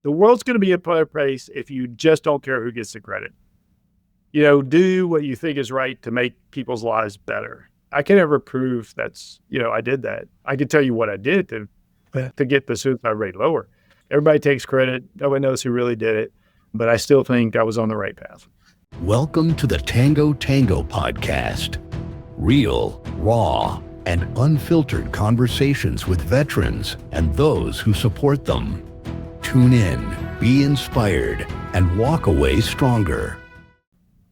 The world's going to be a better place if you just don't care who gets the credit. Do what you think is right to make people's lives better. I can never prove I did that. I can tell you what I did to get the suicide rate lower. Everybody takes credit. Nobody knows who really did it, but I still think I was on the right path. Welcome to the Tango Tango podcast. Real, raw, and unfiltered conversations with veterans and those who support them. Tune in, be inspired, and walk away stronger.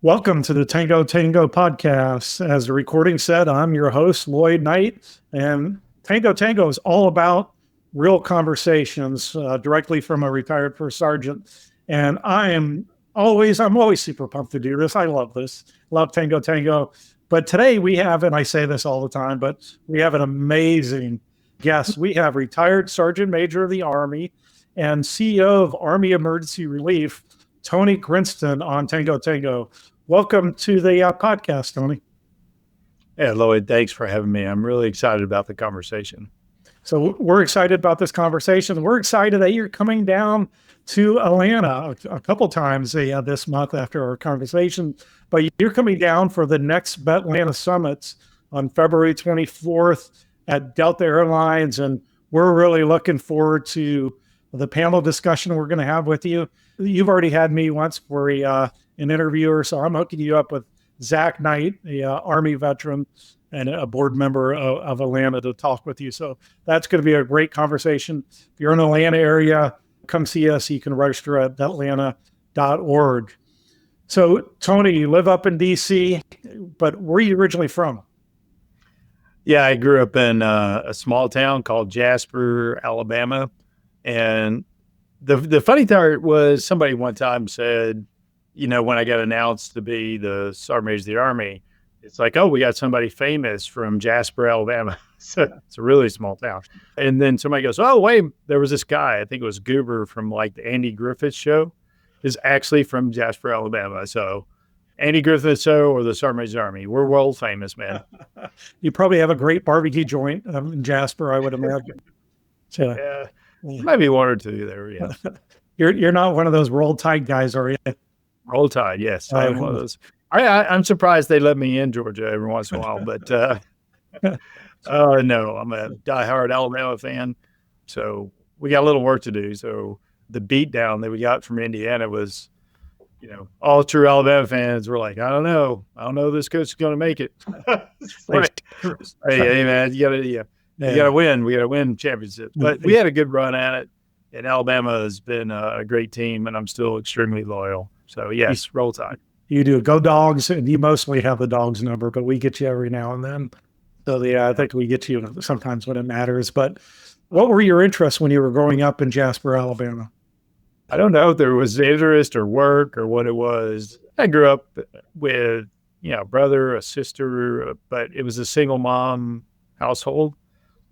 Welcome to the Tango Tango podcast. As the recording said, I'm your host, Lloyd Knight, and Tango Tango is all about real conversations directly from a retired first sergeant. And I'm always super pumped to do this. I love this. Love Tango Tango. But today we have, and I say this all the time, but we have an amazing guest. We have retired Sergeant Major of the Army and CEO of Army Emergency Relief, Tony Grinston on Tango Tango. Welcome to the podcast, Tony. Yeah, Lloyd, thanks for having me. I'm really excited about the conversation. So we're excited about this conversation. We're excited that you're coming down to Atlanta a couple times this month after our conversation, but you're coming down for the next Atlanta Summit on February 24th at Delta Airlines, and we're really looking forward to the panel discussion we're going to have with you. You've already had me once for an interviewer, so I'm hooking you up with Zach Knight, a Army veteran and a board member of Atlanta to talk with you. So that's going to be a great conversation. If you're in the Atlanta area, come see us. You can register at atlanta.org. So, Tony, you live up in D.C., but where are you originally from? Yeah, I grew up in a small town called Jasper, Alabama. And the funny part was somebody one time said, when I got announced to be the Sergeant Major of the Army, it's like, oh, we got somebody famous from Jasper, Alabama. So it's a really small town. And then somebody goes, oh, wait, there was this guy, I think it was Goober from like the Andy Griffith Show, is actually from Jasper, Alabama. So Andy Griffith Show or the Sergeant Major of the Army, we're world famous, man. You probably have a great barbecue joint in Jasper, I would imagine. So, yeah, maybe one or two there, yeah. You're not one of those Roll Tide guys, are you? Roll Tide, yes. I am one of those. I'm surprised they let me in Georgia every once in a while, but no, I'm a diehard Alabama fan. So we got a little work to do. So the beatdown that we got from Indiana was, all true Alabama fans were like, I don't know this coach is going to make it. Right. Hey, man, you gotta win. We gotta win championships. But we had a good run at it, and Alabama has been a great team, and I'm still extremely loyal. So yes, Roll Tide. You do. Go Dogs, and you mostly have the Dogs number, but we get you every now and then. So I think we get you sometimes when it matters. But what were your interests when you were growing up in Jasper, Alabama? I don't know if there was interest or work or what it was. I grew up with, a brother, a sister, but it was a single mom household.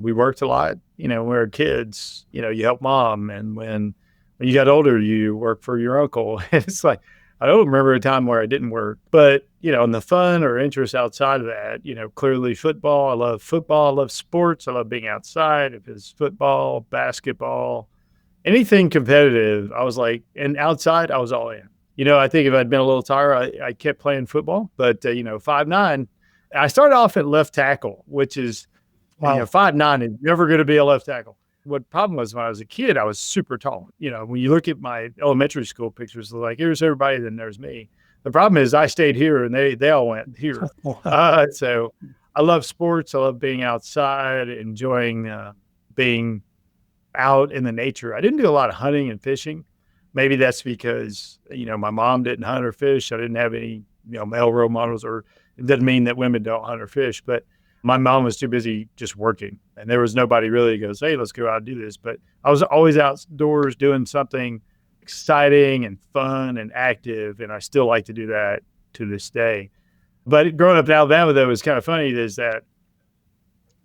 We worked a lot. When we were kids, you help mom. And when you got older, you work for your uncle. It's like, I don't remember a time where I didn't work, but, in the fun or interest outside of that, clearly football. I love football. I love sports. I love being outside. If it's football, basketball, anything competitive, I was like, and outside, I was all in. I think if I'd been a little tired, I kept playing football, but, 5'9", I started off at left tackle, which is, wow. 5'9" is never going to be a left tackle. What problem was when I was a kid, I was super tall. When you look at my elementary school pictures, they're like, here's everybody, then there's me. The problem is I stayed here and they all went here. So I love sports. I love being outside, enjoying being out in the nature. I didn't do a lot of hunting and fishing. Maybe that's because, my mom didn't hunt or fish. I didn't have any, male role models, or it doesn't mean that women don't hunt or fish, but my mom was too busy just working, and there was nobody really goes, hey, let's go out and do this. But I was always outdoors doing something exciting and fun and active, and I still like to do that to this day. But growing up in Alabama, though, is kind of funny is that,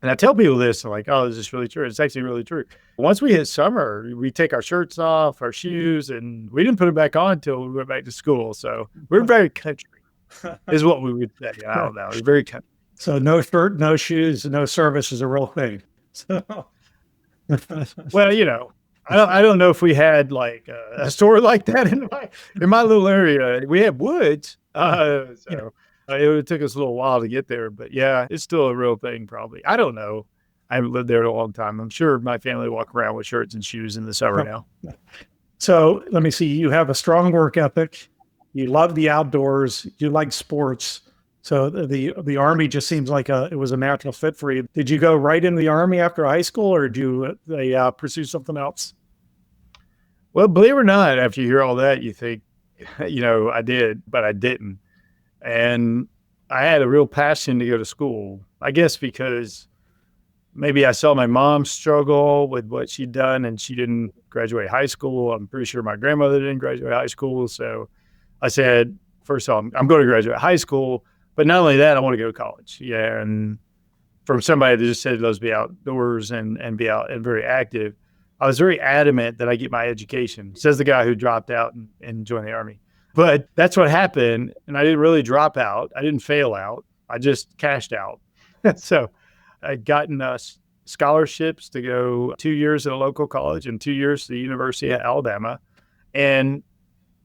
and I tell people this, I'm like, oh, is this really true? It's actually really true. Once we hit summer, we take our shirts off, our shoes, and we didn't put them back on until we went back to school. So we're very country, is what we would say. I don't know. We're very country. So no shirt, no shoes, no service is a real thing. So. Well, I don't know if we had like a store like that in my little area. We had woods, it took us a little while to get there. But yeah, it's still a real thing. Probably. I don't know. I haven't lived there in a long time. I'm sure my family walk around with shirts and shoes in the summer now. So let me see. You have a strong work ethic. You love the outdoors. You like sports. So the Army just seems like it was a natural fit for you. Did you go right into the Army after high school, or did you pursue something else? Well, believe it or not, after you hear all that, you think, I did, but I didn't. And I had a real passion to go to school, I guess, because maybe I saw my mom struggle with what she'd done and she didn't graduate high school. I'm pretty sure my grandmother didn't graduate high school. So I said, first of all, I'm going to graduate high school, but not only that, I want to go to college. Yeah. And from somebody that just said, let's be outdoors and be out and very active, I was very adamant that I get my education, says the guy who dropped out and joined the Army. But that's what happened. And I didn't really drop out. I didn't fail out. I just cashed out. So I'd gotten scholarships to go 2 years at a local college and 2 years to the University of Alabama. And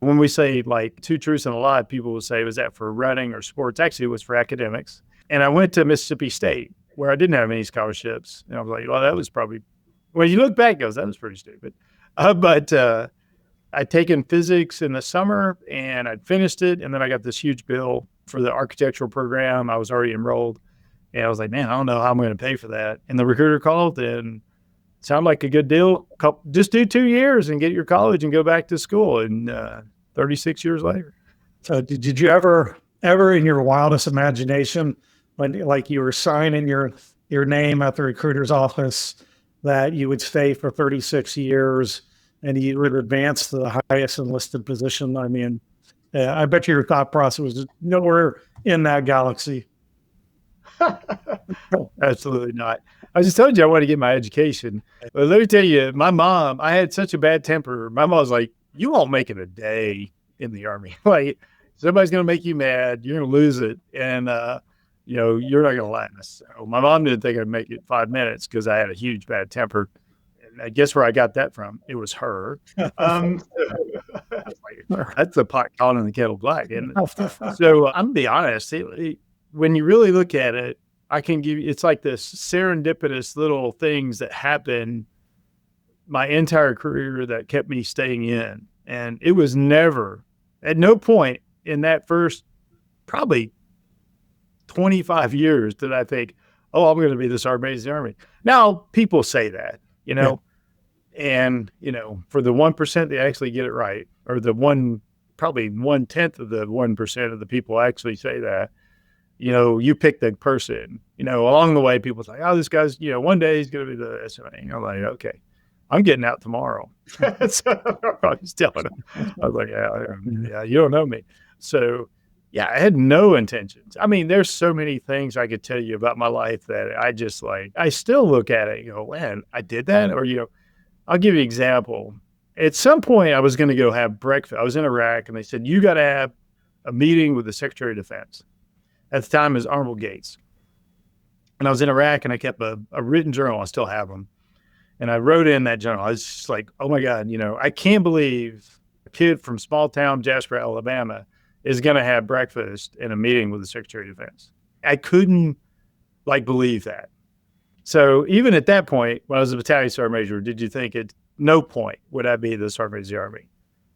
when we say like 2 truths and a lie, people will say, was that for running or sports? Actually, it was for academics. And I went to Mississippi State where I didn't have any scholarships. And I was like, well, that was probably, when you look back, it goes, that was pretty stupid. But I'd taken physics in the summer and I'd finished it. And then I got this huge bill for the architectural program. I was already enrolled. And I was like, man, I don't know how I'm going to pay for that. And the recruiter called and sounded like a good deal. Just do 2 years and get your college and go back to school. And 36 years later. So did you ever in your wildest imagination, when like you were signing your name at the recruiter's office, that you would stay for 36 years and you would advance to the highest enlisted position? I mean, I bet your thought process was nowhere in that galaxy. Absolutely not. I just told you I wanted to get my education. But let me tell you, my mom, I had such a bad temper. My mom was like, you won't make it a day in the Army. Like, somebody's going to make you mad. You're going to lose it. And, you're not going to last. So my mom didn't think I'd make it 5 minutes because I had a huge bad temper. And I guess where I got that from, it was her. That's the pot calling the kettle black. And so I'm going to be honest, when you really look at it, I can give you, it's like this serendipitous little things that happen my entire career that kept me staying in. And it was never, at no point in that first probably 25 years did I think, oh, I'm going to be this amazing Army. Now, people say that, and, for the 1% they actually get it right, or probably 1/10 of the 1% of the people actually say that, you pick the person, along the way, people say, oh, this guy's, one day he's going to be the SMA. I'm like, okay, I'm getting out tomorrow. So I was telling him, I was like, yeah, you don't know me. So yeah, I had no intentions. I mean, there's so many things I could tell you about my life that I just I still look at it, man, I did that. Or, I'll give you an example. At some point I was going to go have breakfast. I was in Iraq and they said, you got to have a meeting with the Secretary of Defense. At the time, it was Arnold Gates. And I was in Iraq and I kept a written journal. I still have them. And I wrote in that journal. I was just like, oh my God, I can't believe a kid from small town Jasper, Alabama is going to have breakfast in a meeting with the Secretary of Defense. I couldn't believe that. So even at that point, when I was a battalion sergeant major, did you think at no point would I be the sergeant major of the Army?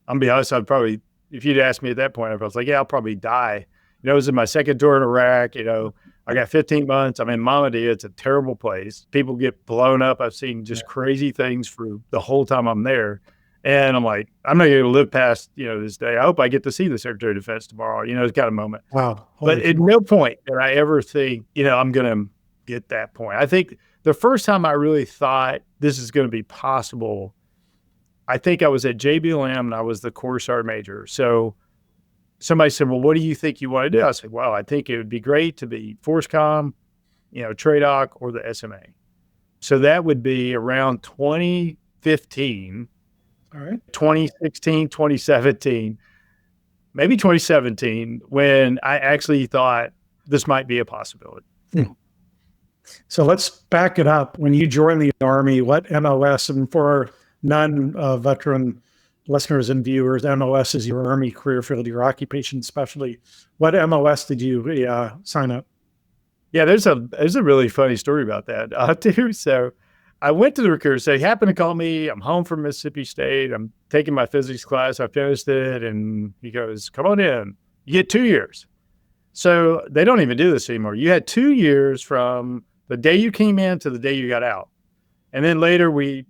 I'm going to be honest, I'd probably, if you'd asked me at that point, I was like, yeah, I'll probably die. I was in my second tour in Iraq, I got 15 months. I'm in Mamadi. It's a terrible place. People get blown up. I've seen just crazy things for the whole time I'm there. And I'm like, I'm not going to live past, this day. I hope I get to see the Secretary of Defense tomorrow. It's kind of a moment. Wow. But at no point did I ever think, I'm going to get that point. I think the first time I really thought this is going to be possible, I think I was at JBLM and I was the Corps Sergeant Major. So somebody said, well, what do you think you want to do? I said, well, I think it would be great to be Force Com, TRADOC, or the SMA. So that would be around 2015, all right, 2016, 2017, maybe 2017, when I actually thought this might be a possibility. So let's back it up. When you joined the Army, what MOS, and for non-veteran listeners and viewers, MOS is your Army career field, your occupation specialty. What MOS did you sign up? Yeah, there's a really funny story about that too. So I went to the recruiter. So he happened to call me. I'm home from Mississippi State. I'm taking my physics class. I finished it. And he goes, come on in. You get 2 years. So they don't even do this anymore. You had 2 years from the day you came in to the day you got out. And then later we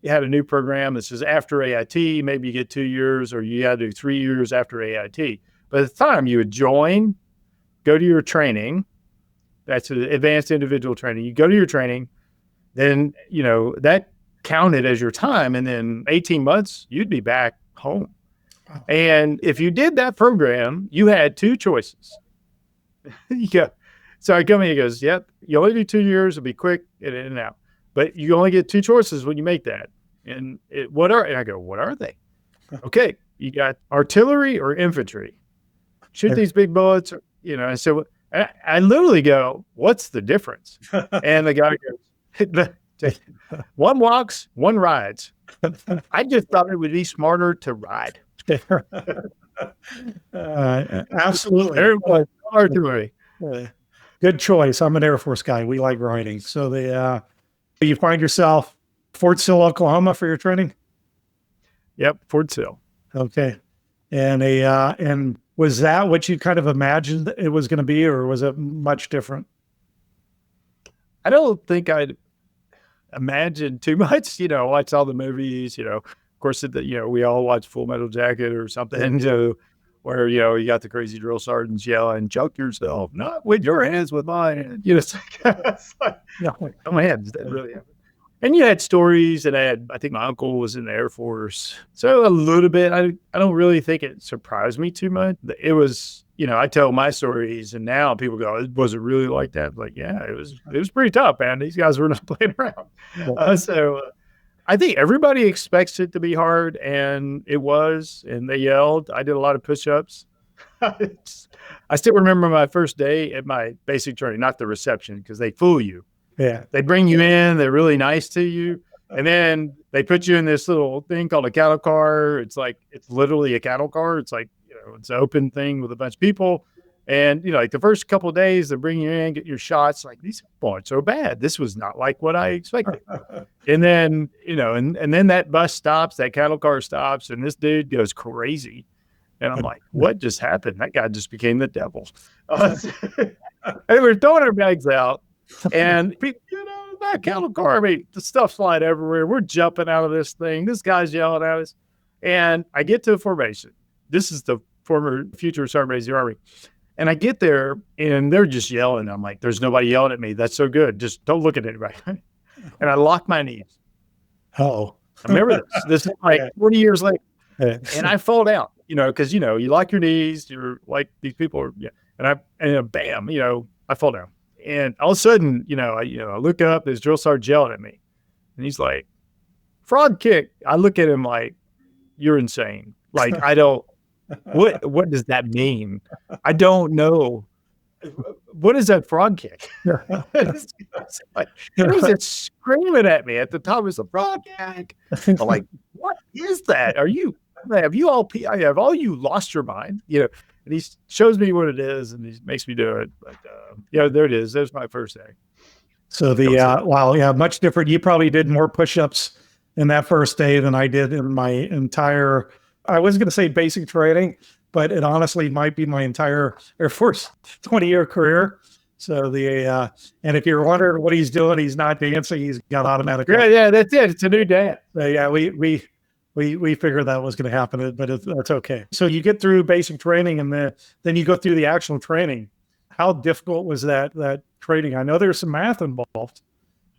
had a new program that says after AIT, maybe you get 2 years, or you had to do 3 years after AIT. But at the time you would join, go to your training. That's advanced individual training. You go to your training, then, that counted as your time. And then 18 months, you'd be back home. Wow. And if you did that program, you had 2 choices. Yeah. So I come in, he goes, yep, you only do 2 years. It'll be quick in and out. But you only get 2 choices when you make that. And and I go, what are they? Okay, you got artillery or infantry. Shoot these big bullets, And so I literally go, what's the difference? And the guy goes, one walks, one rides. I just thought it would be smarter to ride. Absolutely. Artillery. Good choice. I'm an Air Force guy. We like riding. So you find yourself Fort Sill, Oklahoma for your training? Yep, Fort Sill. Okay. And was that what you kind of imagined it was going to be, or was it much different? I don't think I'd imagined too much, watch all the movies, of course, we all watch Full Metal Jacket or something, where, you got the crazy drill sergeants yelling, choke yourself, not with your hands, with my hands. It's like, oh man, does that really happen? And you had stories, and I think my uncle was in the Air Force. So a little bit, I don't really think it surprised me too much. It was, I tell my stories, and now people go, was it really like that? Like, yeah, it was pretty tough, man. These guys were not playing around. So I think everybody expects it to be hard, and it was, and they yelled. I did a lot of push-ups. I still remember my first day at my basic training, not the reception, because they fool you. Yeah. They bring you in, they're really nice to you. And then they put you in this little thing called a cattle car. It's literally a cattle car. It's like, it's an open thing with a bunch of people. And, like the first couple of days, they bring you in, get your shots. Like, these aren't so bad. This was not like what I expected. And then, and then that bus stops, that cattle car stops, and this dude goes crazy. And I'm like, what just happened? That guy just became the devil. And we're throwing our bags out. And people, that cattle car, the stuff's flying everywhere. We're jumping out of this thing. This guy's yelling at us. And I get to a formation. This is the former future Sergeant Major of the Army. And I get there, and they're just yelling. I'm like, there's nobody yelling at me. That's so good. Just don't look at anybody. And I lock my knees. Oh, I remember this. This is like 40 years later. And I fall down, because, you lock your knees. You're like, these people are, and bam, I fall down. And all of a sudden, I look up, there's drill sergeant yelling at me. And he's like, frog kick. I look at him like, you're insane. Like, I don't, what does that mean? I don't know. What is that frog kick? He was screaming at me at the top. It's a frog kick. I'm like, what is that? Have all you lost your mind? And he shows me what it is, and he makes me do it. But there it is. There's my first day. So much different. You probably did more push-ups in that first day than I did in my entire, I was going to say basic training, but it honestly might be my entire Air Force 20-year career. So and if you're wondering what he's doing, he's not dancing. He's got automatic. Yeah, that's it. It's a new dance. So we figured that was going to happen, but that's okay. So you get through basic training, and then you go through the actual training. How difficult was that training? I know there's some math involved.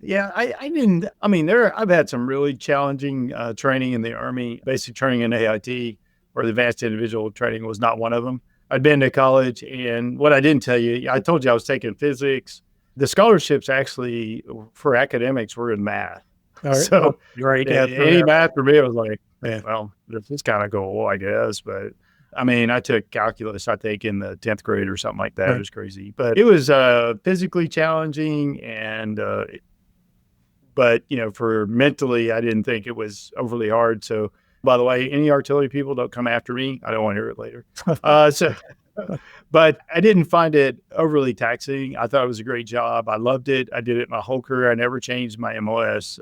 Yeah, I've had some really challenging training in the Army. Basic training in AIT, or the advanced individual training, was not one of them. I'd been to college, and what I didn't tell you, I told you I was taking physics. The scholarships actually for academics were in math. Right. So right, any math for me, I was like, well, this is kind of cool, I guess. But I took calculus, I think, in the 10th grade or something like that. Right. It was crazy, but it was physically challenging, and But, for mentally, I didn't think it was overly hard. So, by the way, any artillery people, don't come after me. I don't want to hear it later. But I didn't find it overly taxing. I thought it was a great job. I loved it. I did it my whole career. I never changed my MOS.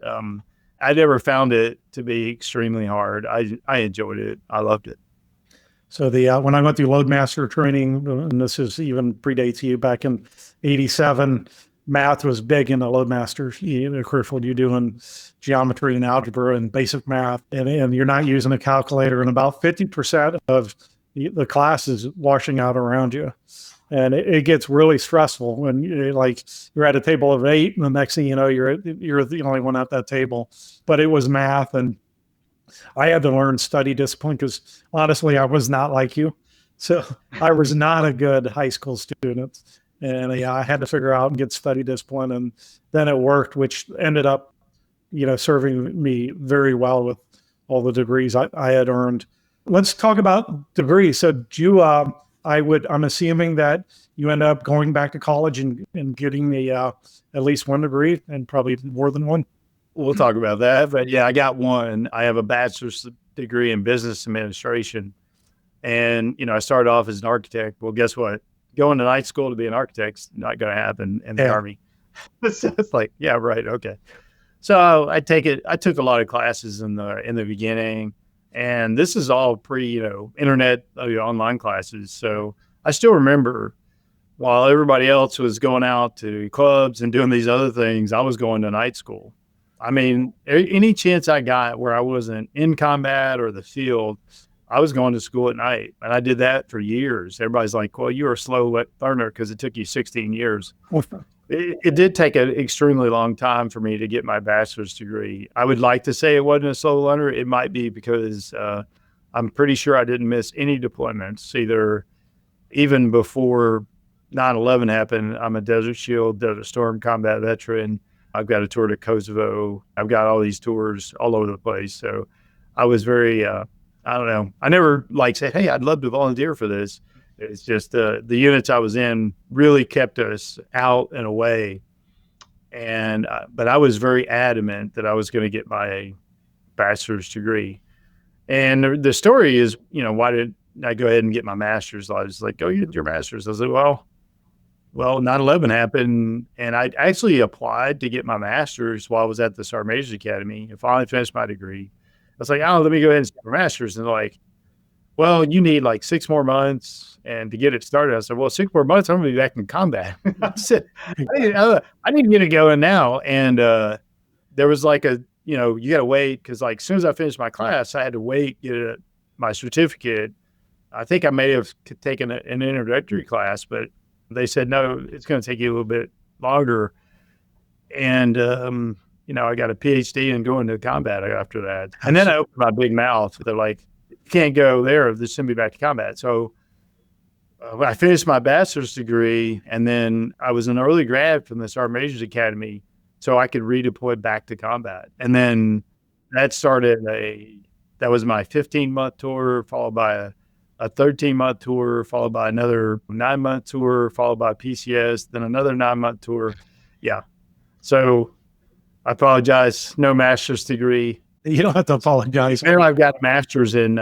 I never found it to be extremely hard. I enjoyed it. I loved it. So when I went through Loadmaster training, and this is even predates you, back in '87, math was big in the Loadmaster. Of course, when you're doing geometry and algebra and basic math, and you're not using a calculator, and about 50% of the class is washing out around you. And it gets really stressful when you're at a table of 8, and the next thing you know, you're the only one at that table. But it was math, and I had to learn study discipline because honestly, I was not like you. So I was not a good high school student. And I had to figure out and get study discipline. And then it worked, which ended up, serving me very well with all the degrees I had earned. Let's talk about degrees. So I'm assuming that you end up going back to college and getting at least one degree, and probably more than one. We'll talk about that. But yeah, I got one. I have a bachelor's degree in business administration. And, I started off as an architect. Well, guess what? Going to night school to be an architect's not going to happen in the Army. So it's like, yeah, right. Okay. So I took a lot of classes in the beginning, and this is all internet, online classes. So I still remember while everybody else was going out to clubs and doing these other things, I was going to night school. I mean, any chance I got where I wasn't in combat or the field, I was going to school at night. And I did that for years. Everybody's like, well, you were a slow learner because it took you 16 years. It did take an extremely long time for me to get my bachelor's degree. I would like to say it wasn't a slow learner. It might be because I'm pretty sure I didn't miss any deployments, even before 9/11 happened. I'm a Desert Shield, Desert Storm combat veteran. I've got a tour to Kosovo. I've got all these tours all over the place. So I was very, I don't know. I never said, hey, I'd love to volunteer for this. It's just the units I was in really kept us out and away. And, but I was very adamant that I was going to get my bachelor's degree. And the story is, why did I go ahead and get my master's? I was like, you did your master's. I was like, well, 9/11 happened, and I actually applied to get my master's while I was at the Sergeant Major's Academy. I finally finished my degree. I was like, let me go ahead and get my master's. And they're like, well, you need 6 more months and to get it started. I said, well, 6 more months, I'm going to be back in combat. I said, I need to get it going now. And there was you got to wait because as soon as I finished my class, I had to wait, get my certificate. I think I may have taken an introductory class, but they said, no, it's going to take you a little bit longer. And, I got a PhD in going to combat after that. And then I opened my big mouth. They're like, you can't go there. Just send me back to combat. So I finished my bachelor's degree, and then I was an early grad from the Sergeant Major's Academy, so I could redeploy back to combat. And then that was my 15-month tour, followed by a 13-month tour, followed by another 9-month tour, followed by PCS, then another 9-month tour. Yeah. So I apologize. No master's degree. You don't have to apologize. Maybe I've got a master's in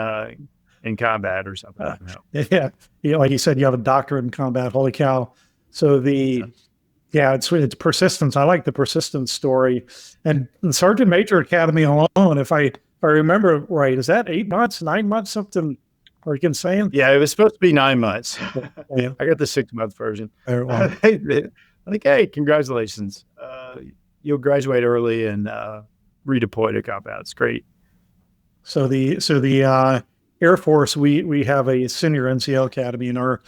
combat or something. Yeah. Like you said, you have a doctorate in combat. Holy cow. So it's persistence. I like the persistence story. And the Sergeant Major Academy alone, if I remember right, is that 8 months, 9 months, something? Are you insane? Yeah, it was supposed to be 9 months. Yeah. I got the 6-month version. Very well. I think, hey, congratulations. You'll graduate early and redeploy to combat. It's great. So the Air Force, we have a senior NCO academy, and our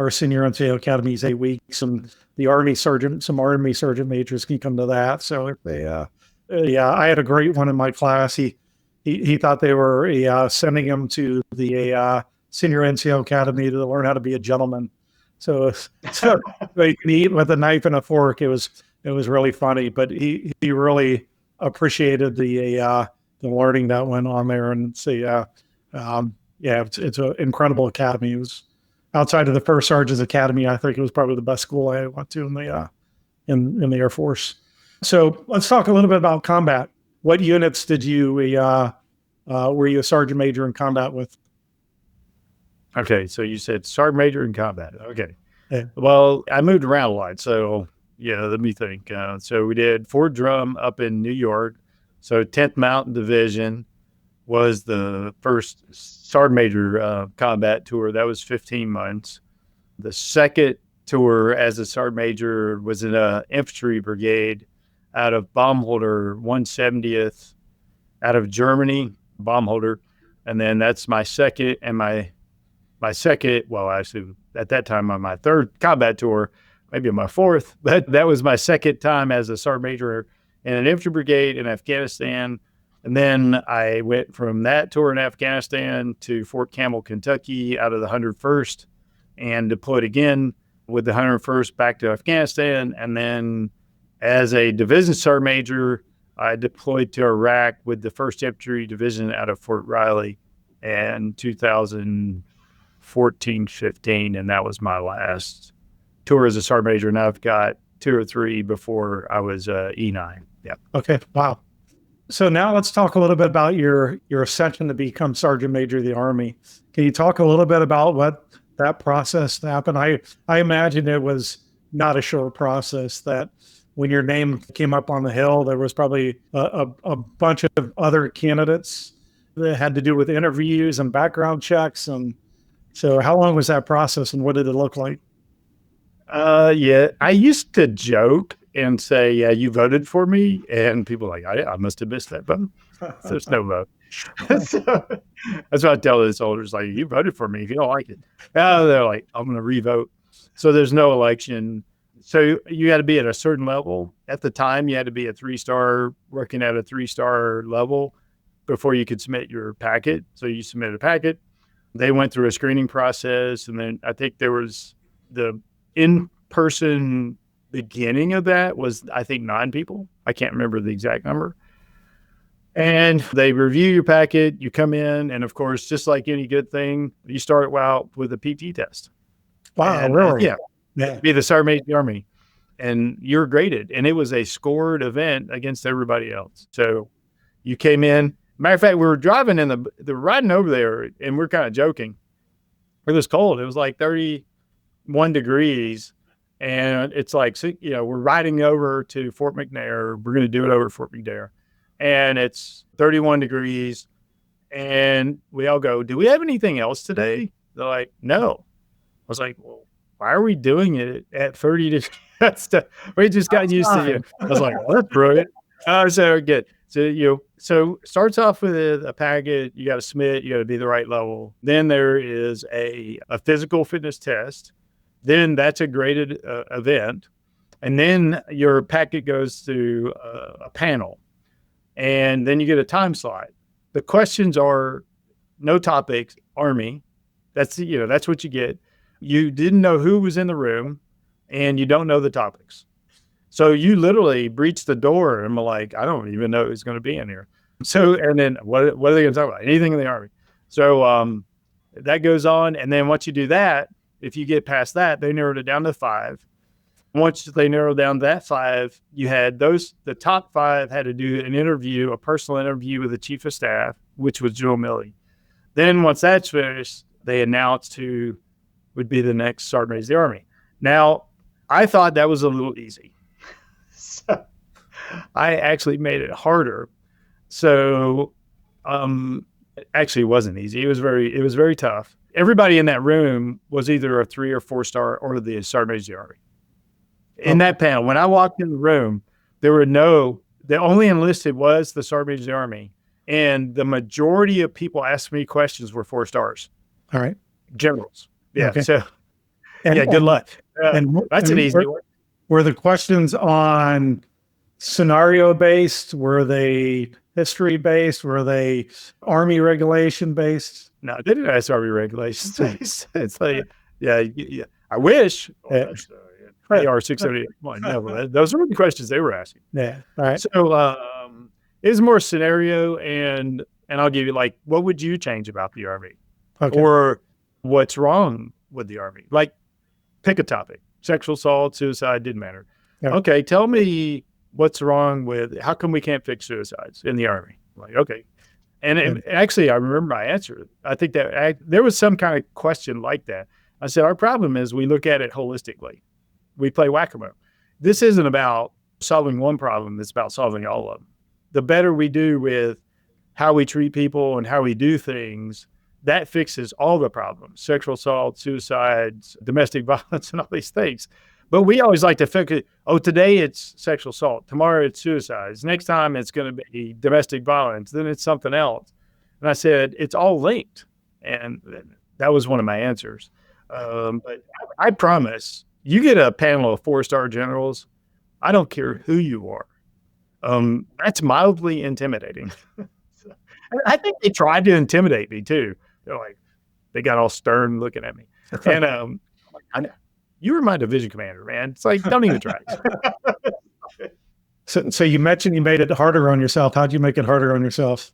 senior NCO academy is 8 weeks, and some Army sergeant majors can come to that. So I had a great one in my class. He thought they were sending him to the senior NCO academy to learn how to be a gentleman. So they can eat with a knife and a fork. It was really funny, but he really appreciated the learning that went on there. And so it's an incredible academy. It was outside of the First Sergeant's Academy. I think it was probably the best school I went to in the Air Force. So let's talk a little bit about combat. What units did you were you a sergeant major in combat with? Okay, so you said sergeant major in combat. Okay. Yeah. Well, I moved around a lot. So, yeah, let me think. So we did Fort Drum up in New York. So 10th Mountain Division was the first sergeant major combat tour. That was 15 months. The second tour as a sergeant major was in an infantry brigade out of Baumholder 170th out of Germany, Baumholder. And then that's my second and my second, well, actually, at that time on my third combat tour, maybe my fourth, but that was my second time as a sergeant major in an infantry brigade in Afghanistan. And then I went from that tour in Afghanistan to Fort Campbell, Kentucky out of the 101st and deployed again with the 101st back to Afghanistan. And then as a division sergeant major, I deployed to Iraq with the 1st Infantry Division out of Fort Riley in 2014-15, and that was my last tour as a sergeant major. And I've got 2 or 3 before I was E9. Yeah. Okay. Wow. So now let's talk a little bit about your ascension to become sergeant major of the Army. Can you talk a little bit about what that process happened? I imagine it was not a short process. That when your name came up on the Hill, there was probably a bunch of other candidates that had to do with interviews and background checks. And so how long was that process and what did it look like? Yeah, I used to joke and say, yeah, you voted for me. And people are like, I must have missed that vote. There's no vote. So, that's what I tell the soldiers, like, you voted for me if you don't like it. They're like, I'm going to revote. So there's no election. So you had to be at a certain level. At the time, you had to be a 3-star, working at a 3-star level before you could submit your packet. So you submitted a packet. They went through a screening process. And then I think there was the in-person beginning of that was, I think, 9 people. I can't remember the exact number. And they review your packet, you come in, and of course, just like any good thing, you start out with a PT test. Wow, and, really? Yeah. Be the sergeant major of the Army. And you're graded. And it was a scored event against everybody else. So you came in. Matter of fact, we were driving in the riding over there, and we're kind of joking. It was cold. It was like 31 degrees. And it's like, we're riding over to Fort McNair. We're going to do it over Fort McNair. And it's 31 degrees. And we all go, do we have anything else today? They're like, no. I was like, well, why are we doing it at 30 degrees? We just got used to it. I was like, well, that's brilliant. So good. So starts off with a packet. You got to submit. You got to be the right level. Then there is a physical fitness test. Then that's a graded event. And then your packet goes to a panel. And then you get a time slot. The questions are no topics, Army. That's what you get. You didn't know who was in the room, and you don't know the topics. So you literally breach the door and I'm like, I don't even know who's going to be in here. So, and then what are they going to talk about? Anything in the Army. So that goes on. And then once you do that, if you get past that, they narrowed it down to 5. Once they narrowed down that 5, you had the top 5 had to do an interview, a personal interview with the chief of staff, which was Joe Milley. Then once that's finished, they announced who would be the next sergeant major of the Army. Now, I thought that was a little easy. So I actually made it harder. So actually it wasn't easy. It was very tough. Everybody in that room was either a 3 or 4-star or the sergeant major of the Army. In that panel, when I walked in the room, the only enlisted was the sergeant major of the Army. And the majority of people asking me questions were 4 stars. All right. Generals. Yeah. Okay. So, good luck. That's an easy one. Were the questions on scenario based? Were they history based? Were they Army regulation based? No, they didn't ask Army regulations based. It's like, yeah. I wish. AR 678. No, those were the questions they were asking. Yeah. All right. So it's more scenario, and I'll give you, like, what would you change about the Army? Okay. Or what's wrong with the Army? Like, pick a topic. Sexual assault, suicide, didn't matter. Yeah. Okay, tell me what's wrong with, how come we can't fix suicides in the Army? I'm like, okay. And actually, I remember my answer. I think that there was some kind of question like that. I said, our problem is we look at it holistically. We play whack-a-mole. This isn't about solving one problem. It's about solving all of them. The better we do with how we treat people and how we do things, that fixes all the problems: sexual assault, suicides, domestic violence, and all these things. But we always like to focus, today it's sexual assault, tomorrow it's suicides, next time it's going to be domestic violence, then it's something else. And I said, it's all linked. And that was one of my answers. But I promise, you get a panel of 4-star generals, I don't care who you are. That's mildly intimidating. I think they tried to intimidate me too. They're like, they got all stern looking at me. And you were my division commander, man. It's like, don't even try. So you mentioned you made it harder on yourself. How'd you make it harder on yourself?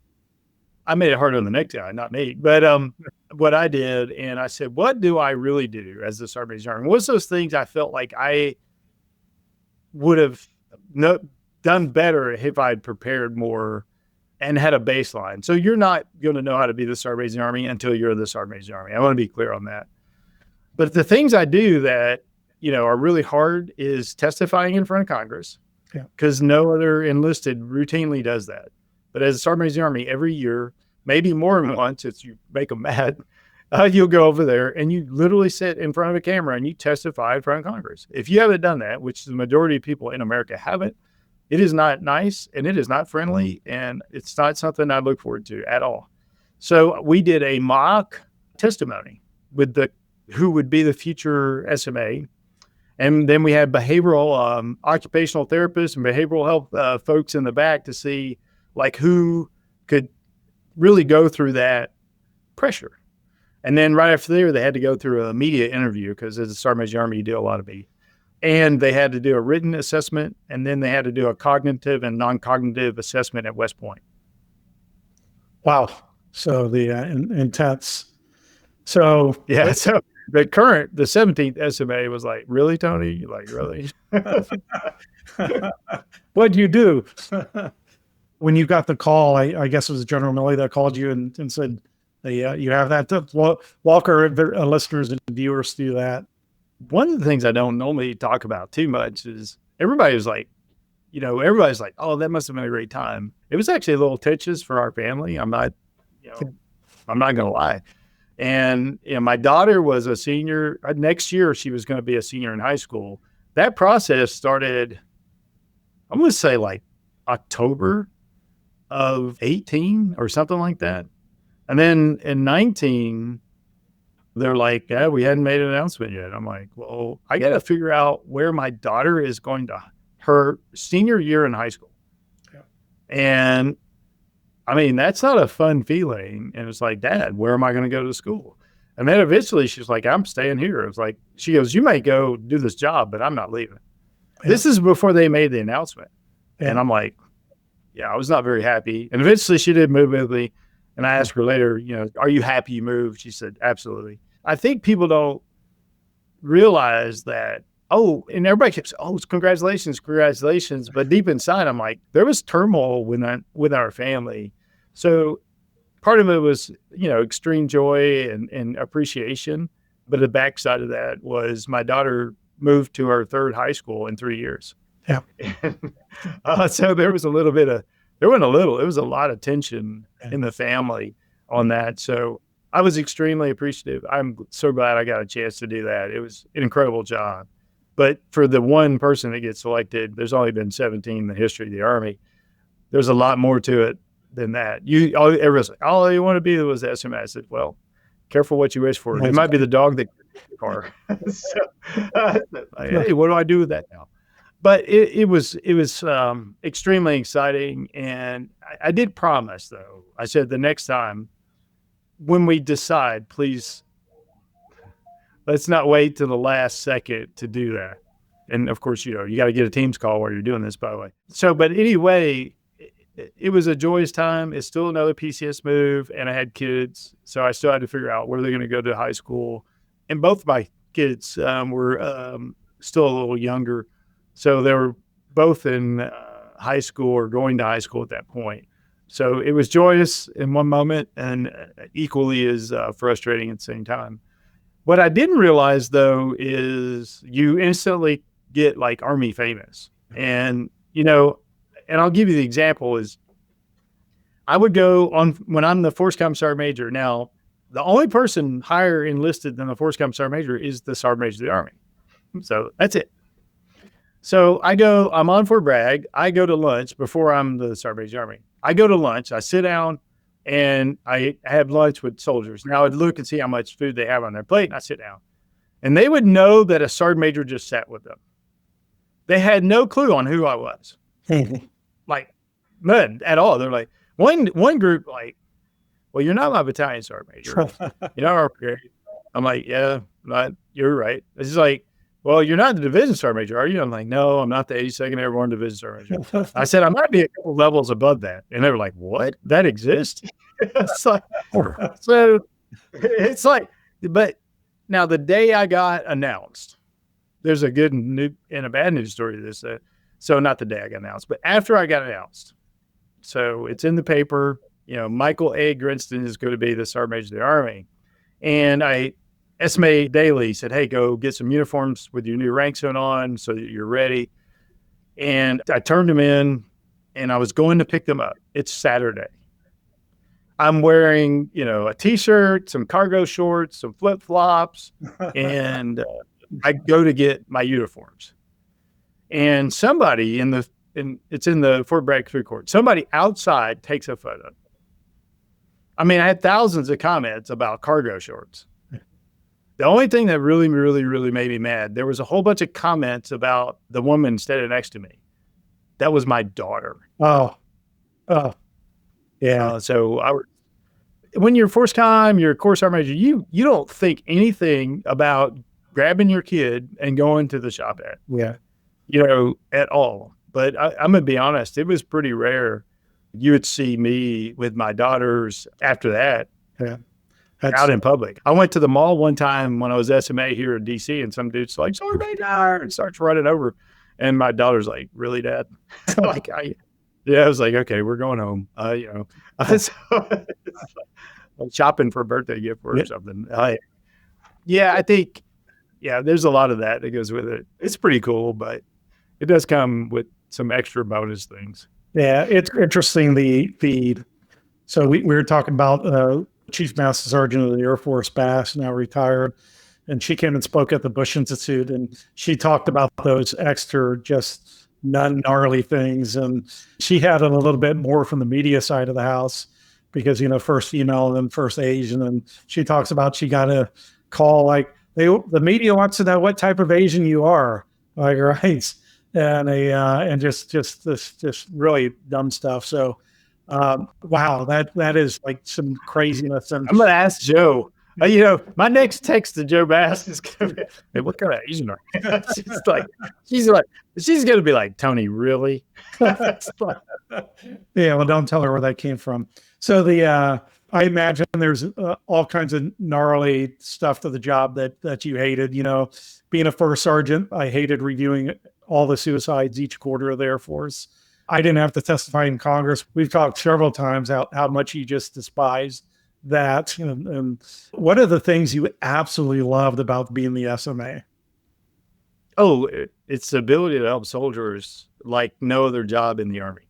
I made it harder on the next guy, not me. But what I did, and I said, what do I really do as this Army Sergeant? What's those things I felt like I would have done better if I had prepared more and had a baseline? So you're not going to know how to be the Sergeant Major of the Army until you're the Sergeant Major of the Army. I want to be clear on that. But the things I do that, are really hard is testifying in front of Congress, because no other enlisted routinely does that. But as a Sergeant Major of the Army, every year, maybe more than once, if you make them mad, you'll go over there and you literally sit in front of a camera and you testify in front of Congress. If you haven't done that, which the majority of people in America haven't, it is not nice and it is not friendly, and it's not something I look forward to at all. So we did a mock testimony with who would be the future SMA. And then we had behavioral, occupational therapists and behavioral health folks in the back to see like who could really go through that pressure. And then right after there, they had to go through a media interview, because as a Sergeant Major of the Army, you do a lot of media. And they had to do a written assessment, and then they had to do a cognitive and non-cognitive assessment at West Point. Wow. So the intense. So yeah. So the 17th SMA was like, really, Tony? Like, really? What'd you do? When you got the call, I guess it was General Milley that called you and said, you have that. Walk our listeners and viewers through that. One of the things I don't normally talk about too much is everybody's like, oh, that must have been a great time. It was actually a little tense for our family. I'm not going to lie. And my daughter was a senior. Next year, she was going to be a senior in high school. That process started, I'm going to say like October of 18 or something like that. And then in 19, they're like, yeah, we hadn't made an announcement yet. I'm like, well, I got to figure out where my daughter is going to her senior year in high school. Yeah. And I mean, that's not a fun feeling. And it's like, Dad, where am I going to go to school? And then eventually she's like, I'm staying here. It was like, she goes, you may go do this job, but I'm not leaving. Yeah. This is before they made the announcement. Yeah. And I'm like, yeah, I was not very happy. And eventually she did move with me. And I asked her later, are you happy you moved? She said, absolutely. I think people don't realize that, and everybody keeps, congratulations. But deep inside, I'm like, there was turmoil with our family. So part of it was, extreme joy and appreciation. But the backside of that was my daughter moved to her third high school in 3 years. Yeah. So there was it was a lot of tension in the family on that. So I was extremely appreciative. I'm so glad I got a chance to do that. It was an incredible job. But for the one person that gets selected, there's only been 17 in the history of the Army. There's a lot more to it than that. Everyone's like, all you want to be was the SMA. I said, well, careful what you wish for. It might be the dog that gets the car. Hey, what do I do with that now? But it was extremely exciting. And I did promise, though. I said the next time when we decide, please, let's not wait till the last second to do that. And of course, you got to get a Teams call while you're doing this, by the way. So, but anyway, it was a joyous time. It's still another PCS move, and I had kids. So I still had to figure out where they're going to go to high school. And both of my kids were still a little younger. So they were both in high school or going to high school at that point. So it was joyous in one moment and equally as frustrating at the same time. What I didn't realize, though, is you instantly get like Army famous. And, and I'll give you the example is I would go on when I'm the Force Commissar Major. Now, the only person higher enlisted than the Force Commissar Major is the Sergeant Major of the Army. So that's it. So I'm on Fort Bragg. I go to lunch before I'm the Sergeant Major of the Army. I go to lunch. I sit down and I have lunch with soldiers. Now I'd look and see how much food they have on their plate, and I sit down. And they would know that a Sergeant Major just sat with them. They had no clue on who I was. Like, none at all. They're like, one group, like, well, you're not my battalion Sergeant Major. I'm like, yeah, you're right. It's just like, well, you're not the division Sergeant Major, are you? I'm like, no, I'm not the 82nd Airborne Division Sergeant Major. I said, I might be a couple levels above that. And they were like, what? That exists? It's like, so it's like, but now the day I got announced, there's a good and a bad news story to this. So not the day I got announced, but after I got announced. So it's in the paper, Michael A. Grinston is going to be the Sergeant Major of the Army. And SMA Daily said, hey, go get some uniforms with your new rank zone on so that you're ready. And I turned them in and I was going to pick them up. It's Saturday. I'm wearing, a T-shirt, some cargo shorts, some flip-flops, and I go to get my uniforms. And somebody it's in the Fort Bragg food court, somebody outside takes a photo. I mean, I had thousands of comments about cargo shorts. The only thing that really, really, really made me mad, there was a whole bunch of comments about the woman standing next to me. That was my daughter. Oh, yeah. When you're Force Com, you're a Corps Sergeant Major, you don't think anything about grabbing your kid and going to the shop at. Yeah. At all. But I'm going to be honest, it was pretty rare. You would see me with my daughters after that. Yeah. Out in public. I went to the mall one time when I was SMA here in DC, and some dude's like, Sergeant Major, and starts running over. And my daughter's like, really, Dad? I was like, okay, we're going home. So, I'm shopping for a birthday gift or something. I think, there's a lot of that goes with it. It's pretty cool, but it does come with some extra bonus things. Yeah, it's interesting. So we were talking about Chief Master Sergeant of the Air Force Bass, now retired, and she came and spoke at the Bush Institute, and she talked about those extra, just gnarly things, and she had it a little bit more from the media side of the house because first female and then first Asian, and she talks about she got a call like the media wants to know what type of Asian you are, like, right, and just really dumb stuff. So. Wow, that is like some craziness. And I'm going to ask Joe. My next text to Joe Bass is going to be, hey, what kind of Asian are you? she's going to be like, Tony, really? Yeah, well, don't tell her where that came from. So I imagine there's all kinds of gnarly stuff to the job that you hated. Being a first sergeant, I hated reviewing all the suicides each quarter of the Air Force. I didn't have to testify in Congress. We've talked several times how much you just despise that. And what are the things you absolutely loved about being the SMA? Oh, it's the ability to help soldiers like no other job in the Army.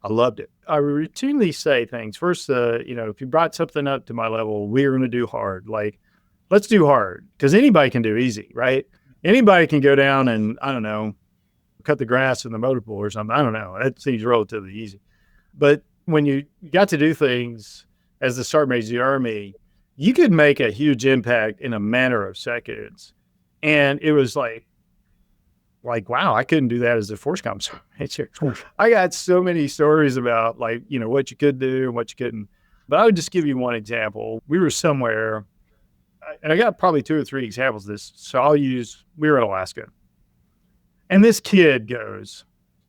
I loved it. I routinely say things. First, if you brought something up to my level, we're going to do hard. Like, let's do hard because anybody can do easy, right? Anybody can go down and, I don't know, cut the grass in the motor pool or something. I don't know. That seems relatively easy. But when you got to do things as the Sergeant Major of the Army, you could make a huge impact in a matter of seconds. And it was like, wow, I couldn't do that as a Force Commissar. I got so many stories about what you could do and what you couldn't. But I would just give you one example. We were somewhere, and I got probably 2 or 3 examples of this. So we were in Alaska. And this kid goes,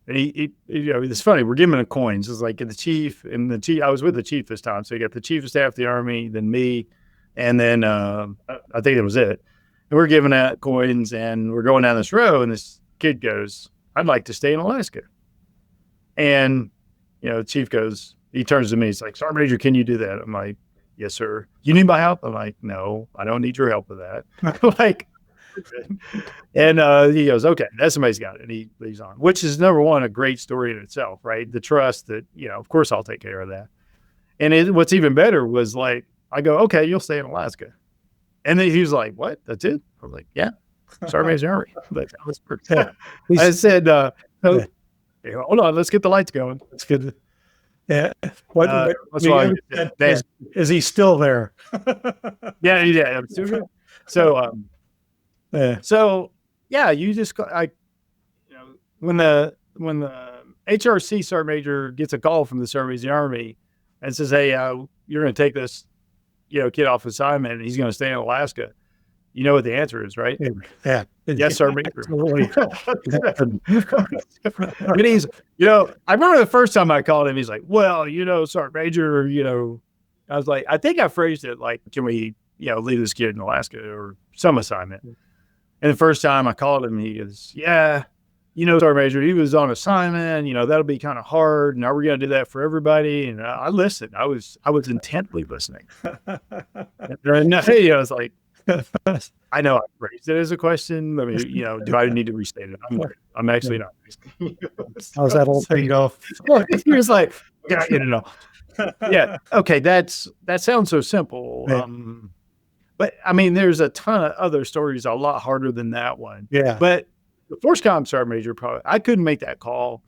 and it's funny. We're giving him coins. It's like the chief. I was with the chief this time. So you got the chief of staff of the Army, then me, and then I think that was it. And we're giving out coins, and we're going down this road, and this kid goes, I'd like to stay in Alaska. And, the chief he turns to me, he's like, Sergeant Major, can you do that? I'm like, yes, sir. You need my help? I'm like, no, I don't need your help with that. Like, and he goes, okay, that's somebody's got it. And he leaves on, which is number one, a great story in itself, right? The trust that, of course I'll take care of that. And what's even better was like, I go, okay, you'll stay in Alaska. And then he was like, what? That's it? I was like, yeah, Sergeant Major Army. But I was I said, hold on, let's get the lights going. That's good. Yeah. Is he still there? Yeah. I'm still good. So, you just when the HRC Sergeant Major gets a call from the Service of the Army and says, hey, you're going to take this, kid off assignment and he's going to stay in Alaska. You know what the answer is, right? Yeah. Yes, sir. Absolutely. I remember the first time I called him, he's like, well, Sergeant Major, I was like, I think I phrased it like, can we, leave this kid in Alaska or some assignment? And the first time I called him, he goes, yeah, Sergeant Major, he was on assignment, that'll be kind of hard. And are we going to do that for everybody? And I listened. I was intently listening. And I was like, I know I phrased it as a question. I mean, do I need to restate it? I'm actually not. How's that old thing go? He was like, yeah, okay, that sounds so simple. Yeah. But I mean, there's a ton of other stories a lot harder than that one. Yeah. But the Force Comm Sergeant Major, I couldn't make that call.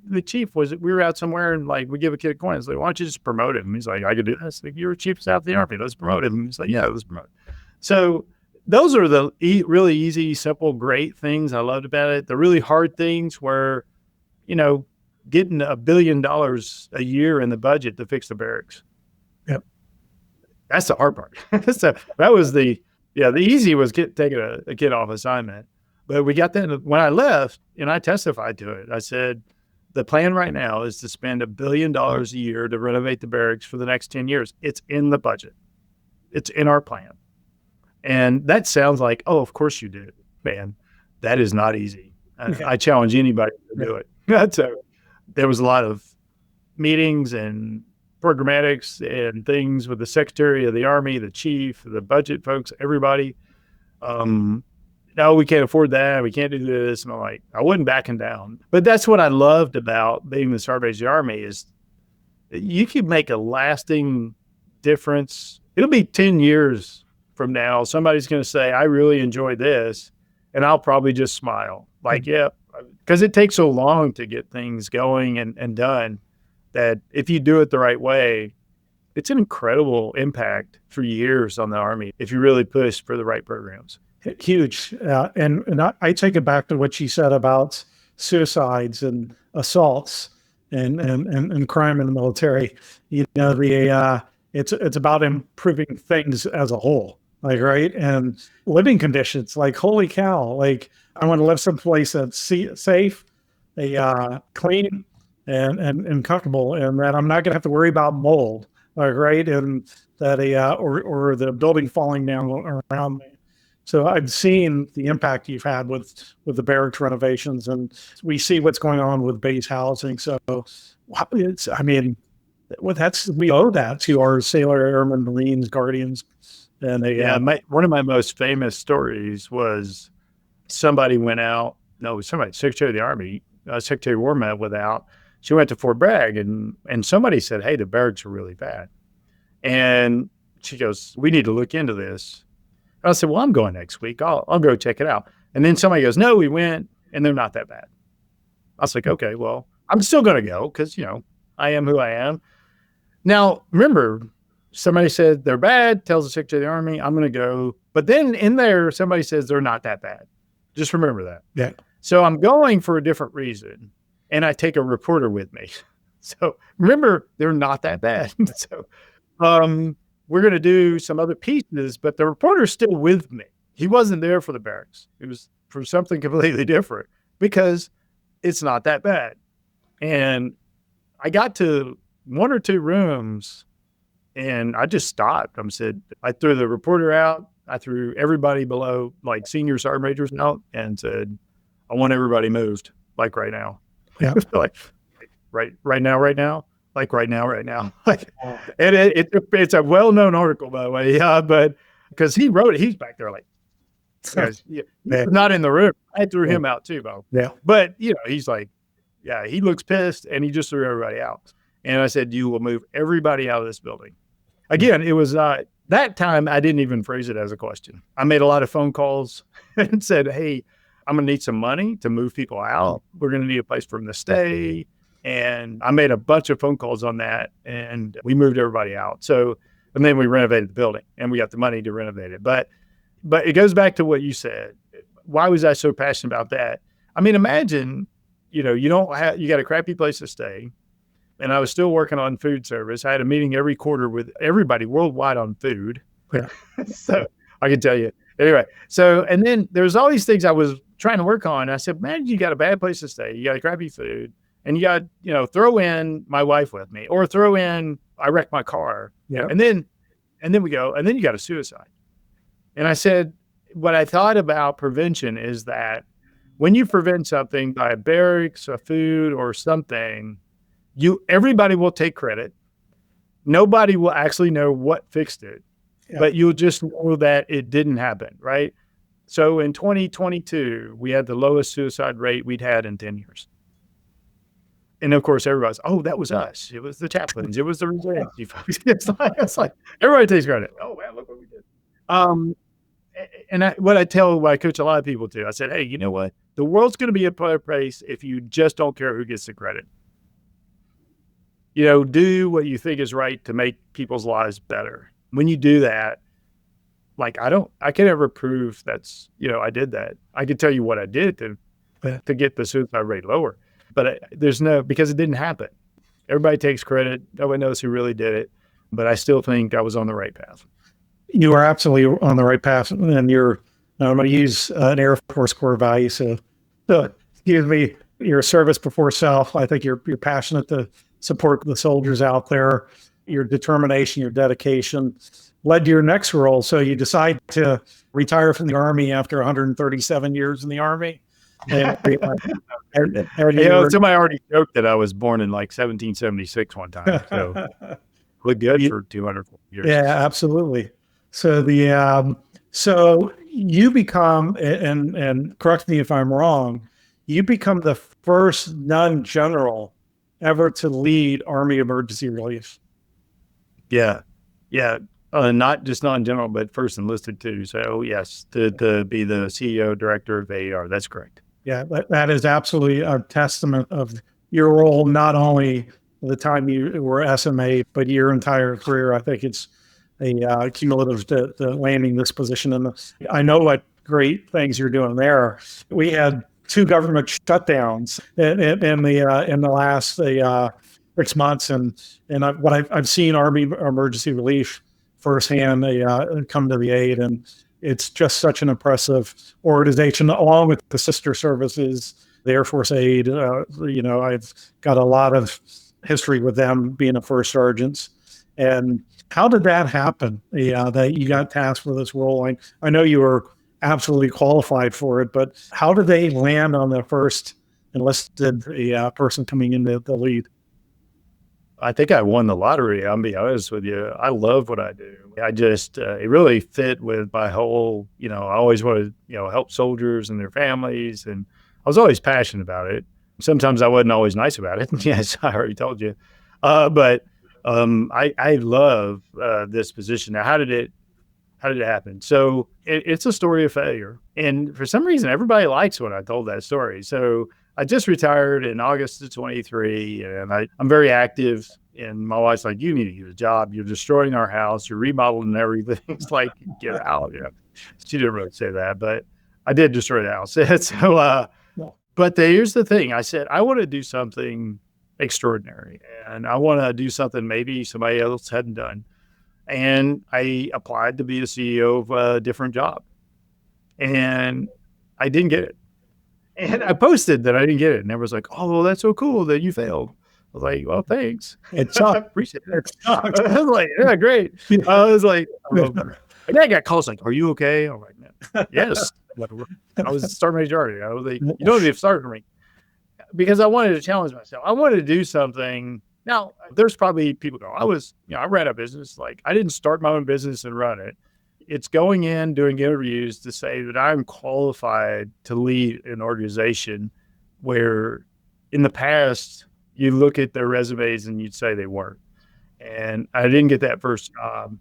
The chief we were out somewhere and like, we give a kid a coin. It's like, why don't you just promote him? He's like, I could do this. Like, you're chief of staff of the Army. Let's promote him. He's like, yeah, let's promote him. So those are the really easy, simple, great things I loved about it. The really hard things were, getting $1 billion a year in the budget to fix the barracks. Yep. That's the hard part. So that was the easy was taking a kid off assignment. But we got that when I left and I testified to it. I said, the plan right now is to spend $1 billion a year to renovate the barracks for the next 10 years. It's in the budget. It's in our plan. And that sounds like, oh, of course you did, man. That is not easy. I challenge anybody to do it. So there was a lot of meetings and programmatics and things with the Secretary of the Army, the chief, the budget folks, everybody. No, we can't afford that. We can't do this. And I'm like, I wasn't backing down. But that's what I loved about being the Sergeant Major of the Army is you can make a lasting difference. It'll be 10 years from now. Somebody's going to say, I really enjoyed this. And I'll probably just smile. Like, yeah, because it takes so long to get things going and done that if you do it the right way, it's an incredible impact for years on the Army if you really push for the right programs. Huge. And I take it back to what you said about suicides and assaults and crime in the military. It's about improving things as a whole, like, right? And living conditions, like, holy cow, like, I want to live someplace that's safe, clean, and comfortable, and that I'm not going to have to worry about mold, like, right? And that or the building falling down around me. So I've seen the impact you've had with the barracks renovations, and we see what's going on with base housing. So we owe that to our sailor, airmen, Marines, Guardians. And one of my most famous stories was somebody went out. No, Secretary of the Army, Secretary War went out. She went to Fort Bragg, and somebody said, "Hey, the barracks are really bad." And she goes, "We need to look into this." I said, well, I'm going next week. I'll go check it out. And then somebody goes, no, we went and they're not that bad. I was like, okay, well, I'm still going to go because, I am who I am. Now, remember, somebody said they're bad, tells the Secretary of the Army, I'm going to go. But then in there, somebody says they're not that bad. Just remember that. Yeah. So I'm going for a different reason. And I take a reporter with me. So remember, they're not that bad. So, we're going to do some other pieces, but the reporter's still with me. He wasn't there for the barracks. It was for something completely different because it's not that bad. And I got to one or two rooms and I just stopped. I threw the reporter out. I threw everybody below, like senior sergeant majors out, and said, I want everybody moved, like right now. Yeah. Like, right now, like right now. Like, and it's a well-known article, by the way. Yeah, but because he wrote it, he's back there like, guys, he's not in the room. I threw him out too, though. Yeah. But he's like, yeah, he looks pissed, and he just threw everybody out. And I said, you will move everybody out of this building. Again, it was that time I didn't even phrase it as a question. I made a lot of phone calls and said, hey, I'm going to need some money to move people out. We're going to need a place for them to stay. And I made a bunch of phone calls on that, and we moved everybody out. So, and then we renovated the building, and we got the money to renovate it. But it goes back to what you said. Why was I so passionate about that? I mean, imagine, you got a crappy place to stay. And I was still working on food service. I had a meeting every quarter with everybody worldwide on food. Yeah. So I can tell you. Anyway, and then there's all these things I was trying to work on. I said, man, you got a bad place to stay. You got a crappy food. And you got, throw in my wife with me, or throw in, I wrecked my car. Yeah. And then we go, and then you got a suicide. And I said, what I thought about prevention is that when you prevent something by a barracks, a food, or something, everybody will take credit. Nobody will actually know what fixed it, but you'll just know that it didn't happen, right? So in 2022, we had the lowest suicide rate we'd had in 10 years. And of course, everybody's, oh, that was us. It was the chaplains. It was the resiliency folks. It's like everybody takes credit. Oh, man, look what we did. And what I coach a lot of people to, I said, hey, you know what? The world's going to be a better place if you just don't care who gets the credit. Do what you think is right to make people's lives better. When you do that, like, I can never prove that's, I did that. I could tell you what I did to get the suicide rate lower, but because it didn't happen. Everybody takes credit. Nobody knows who really did it, but I still think I was on the right path. You are absolutely on the right path. And I'm going to use an Air Force core value. So excuse me, your service before self. I think you're passionate to support the soldiers out there. Your determination, your dedication led to your next role. So you decide to retire from the Army after 137 years in the Army. Somebody already joked that I was born in like 1776 one time. So look good for 200 years. Yeah, absolutely. So so you become, and correct me if I'm wrong, you become the first non-general ever to lead Army emergency relief. Yeah. Not just non-general, but first enlisted too. So yes, to be the CEO, director of AER. That's correct. Yeah, that is absolutely a testament of your role, not only the time you were SMA, but your entire career. I think it's a cumulative to landing this position. And I know what great things you're doing there. We had 2 government shutdowns in the last 6 months, and I've seen Army emergency relief firsthand come to the aid, and it's just such an impressive organization, along with the sister services, the Air Force Aid. I've got a lot of history with them, being a first sergeant. And how did that happen? That you got tasked for this role? I know you were absolutely qualified for it, but how did they land on the first enlisted person coming into the lead? I think I won the lottery. I'll be honest with you. I love what I do. I just, it really fit with my whole, I always wanted to, help soldiers and their families. And I was always passionate about it. Sometimes I wasn't always nice about it. Yes, I already told you. But I love this position. Now, how did it happen? So it's a story of failure. And for some reason, everybody likes when I told that story. So I just retired in August of 23, and I'm very active. And my wife's like, you need to get a job. You're destroying our house. You're remodeling everything. It's like, get out. She didn't really say that, but I did destroy the house. But here's the thing. I said, I want to do something extraordinary, and I want to do something maybe somebody else hadn't done. And I applied to be the CEO of a different job, and I didn't get it. And I posted that I didn't get it, and everyone's like, "Oh, well, that's so cool that you failed." I was like, "Well, thanks. It sucked. Appreciate it." I was like, "Yeah, great." I was like, and then I got calls like, "Are you okay?" I'm like, "Yes." I was Sergeant Major. I was like, "You don't even start for me." because I wanted to challenge myself. I wanted to do something. Now, there's probably people go, I ran a business. Like, I didn't start my own business and run it. It's going in, doing interviews to say that I'm qualified to lead an organization where in the past, you look at their resumes and you'd say they weren't. And I didn't get that first job.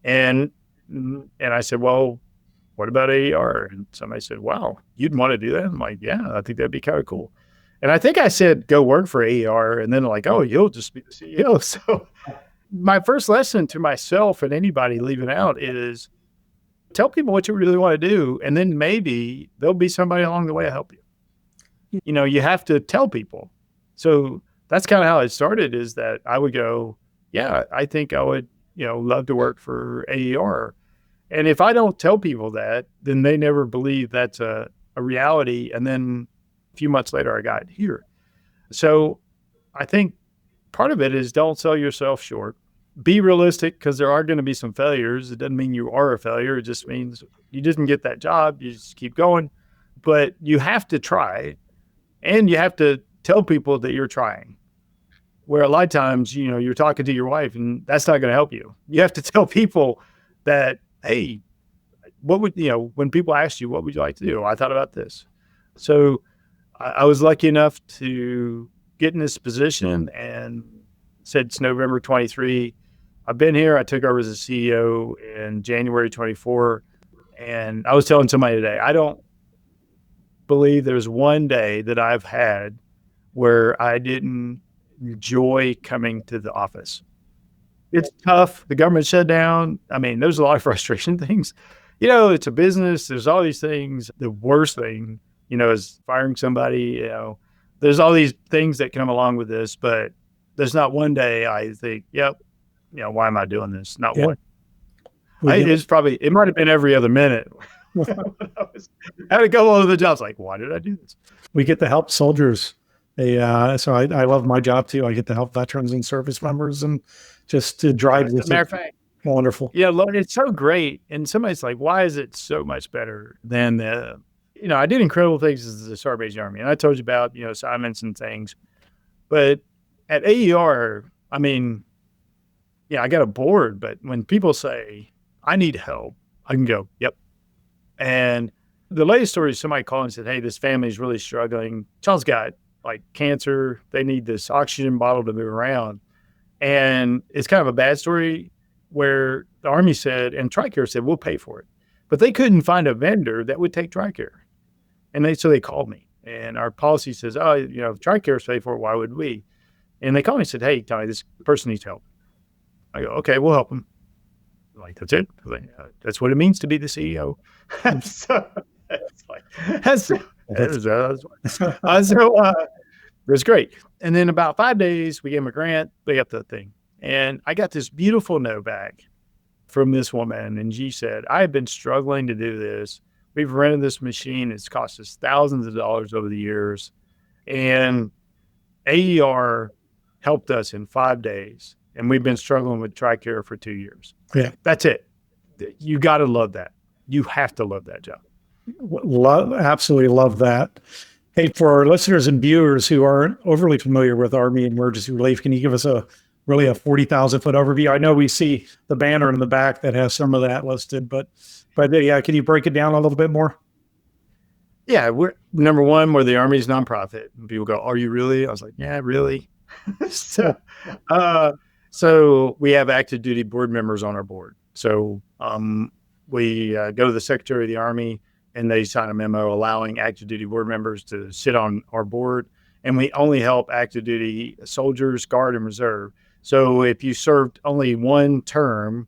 And I said, well, what about AER? And somebody said, wow, you'd want to do that? I'm like, yeah, I think that'd be kind of cool. And I think I said, go work for AER. And then like, oh, you'll just be the CEO. So my first lesson to myself and anybody leaving out is tell people what you really want to do. And then maybe there'll be somebody along the way to help you. You know, you have to tell people. So that's kind of how it started, is that I would go, yeah, I think I would, love to work for AER. And if I don't tell people that, then they never believe that's a reality. And then a few months later, I got here. So I think part of it is don't sell yourself short. Be realistic, because there are going to be some failures. It doesn't mean you are a failure. It just means you didn't get that job. You just keep going. But you have to try, and you have to tell people that you're trying. Where a lot of times, you're talking to your wife and that's not going to help you. You have to tell people that, hey, what would, when people ask you, what would you like to do? I thought about this. So I was lucky enough to get in this position, and said it's November 23. I've been here. I took over as a CEO in January 24. And I was telling somebody today, I don't believe there's one day that I've had where I didn't enjoy coming to the office. It's tough. The government shut down. I mean, there's a lot of frustration things. It's a business. There's all these things. The worst thing, is firing somebody. There's all these things that come along with this, but there's not one day I think, yep, why am I doing this? Not one. It might have been every other minute. I had to go over the jobs like, why did I do this? We get to help soldiers. So I love my job too. I get to help veterans and service members, and just to drive this. As a matter of fact, wonderful. Yeah, Lord, it's so great. And somebody's like, why is it so much better than I did incredible things as the Sarbanes Army. And I told you about, assignments and things. But at AER, I mean, I got a board, but when people say, I need help, I can go, yep. And the latest story is somebody called and said, hey, this family is really struggling. Child's got like cancer. They need this oxygen bottle to move around. And it's kind of a bad story where the Army said, and TRICARE said, we'll pay for it. But they couldn't find a vendor that would take TRICARE. And so they called me. And our policy says, oh, if TRICARE's paid for it, why would we? And they called me and said, hey, Tony, this person needs help. I go, okay, we'll help him. I'm like, that's it? Like, that's what it means to be the CEO. So it was great. And then about 5 days, we gave him a grant. They got the thing. And I got this beautiful note back from this woman. And she said, I have been struggling to do this. We've rented this machine. It's cost us thousands of dollars over the years. And AER helped us in 5 days. And we've been struggling with TRICARE for 2 years. Yeah. That's it. You got to love that. You have to love that job. Absolutely love that. Hey, for our listeners and viewers who aren't overly familiar with Army Emergency Relief, can you give us a 40,000-foot overview? I know we see the banner in the back that has some of that listed, but yeah, can you break it down a little bit more? Yeah, we're number one, we're the Army's nonprofit. And people go, are you really? I was like, yeah, really. So we have active duty board members on our board. So we go to the Secretary of the Army, and they sign a memo allowing active duty board members to sit on our board. And we only help active duty soldiers, Guard, and Reserve. So if you served only one term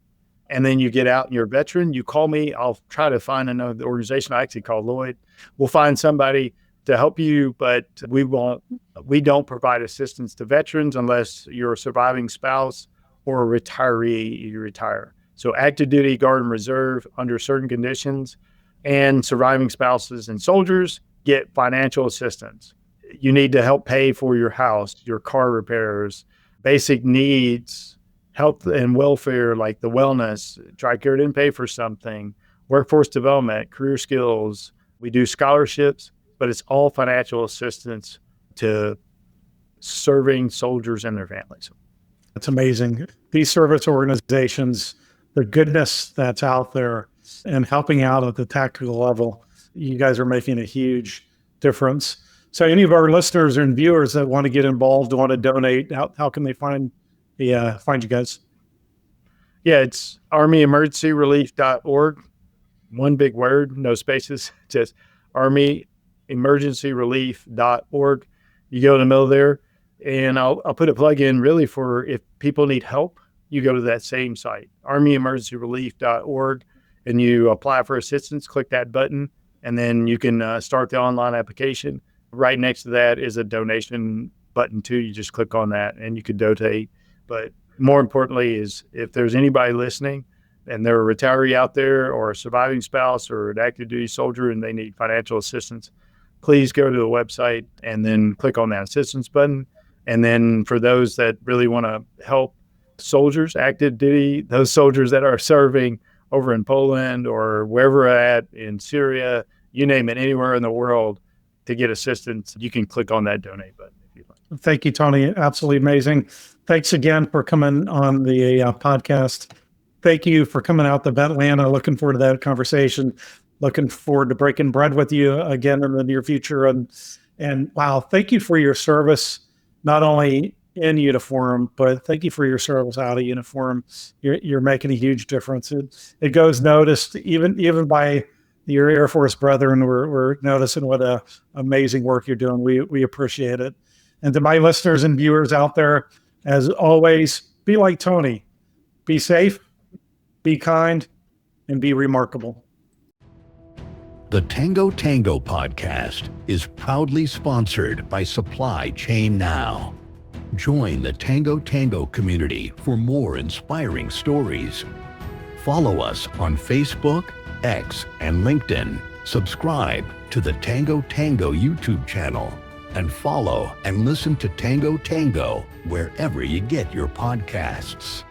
and then you get out and you're a veteran, you call me. I'll try to find another organization. I actually call Lloyd. We'll find somebody to help you, but we don't provide assistance to veterans unless you're a surviving spouse or a retiree, you retire. So active duty, Guard, and Reserve under certain conditions, and surviving spouses and soldiers get financial assistance. You need to help pay for your house, your car repairs, basic needs, health and welfare, like the wellness. TRICARE didn't pay for something, workforce development, career skills. We do scholarships, but it's all financial assistance to serving soldiers and their families. That's amazing. These service organizations, the goodness that's out there and helping out at the tactical level, you guys are making a huge difference. So any of our listeners and viewers that want to get involved, want to donate, how can they find you guys? Yeah, it's armyemergencyrelief.org. One big word, no spaces, just armyemergencyrelief.org. You go in the middle there, and I'll put a plug in really for if people need help, you go to that same site, armyemergencyrelief.org, and you apply for assistance, click that button, and then you can start the online application. Right next to that is a donation button too. You just click on that and you could donate. But more importantly is if there's anybody listening and they're a retiree out there or a surviving spouse or an active duty soldier and they need financial assistance, please go to the website and then click on that assistance button. And then for those that really want to help soldiers, active duty, those soldiers that are serving over in Poland or wherever at in Syria, you name it, anywhere in the world to get assistance, you can click on that donate button if you'd like. Thank you, Tony. Absolutely amazing. Thanks again for coming on the podcast. Thank you for coming out to Atlanta. Looking forward to that conversation. Looking forward to breaking bread with you again in the near future. And wow, thank you for your service, not only in uniform, but thank you for your service out of uniform. You're making a huge difference. It goes noticed even by your Air Force brethren. We're noticing what amazing work you're doing. We appreciate it. And to my listeners and viewers out there, as always, be like Tony. Be safe, be kind, and be remarkable. The Tango Tango podcast is proudly sponsored by Supply Chain Now. Join the Tango Tango community for more inspiring stories. Follow us on Facebook, X, and LinkedIn. Subscribe to the Tango Tango YouTube channel and follow and listen to Tango Tango wherever you get your podcasts.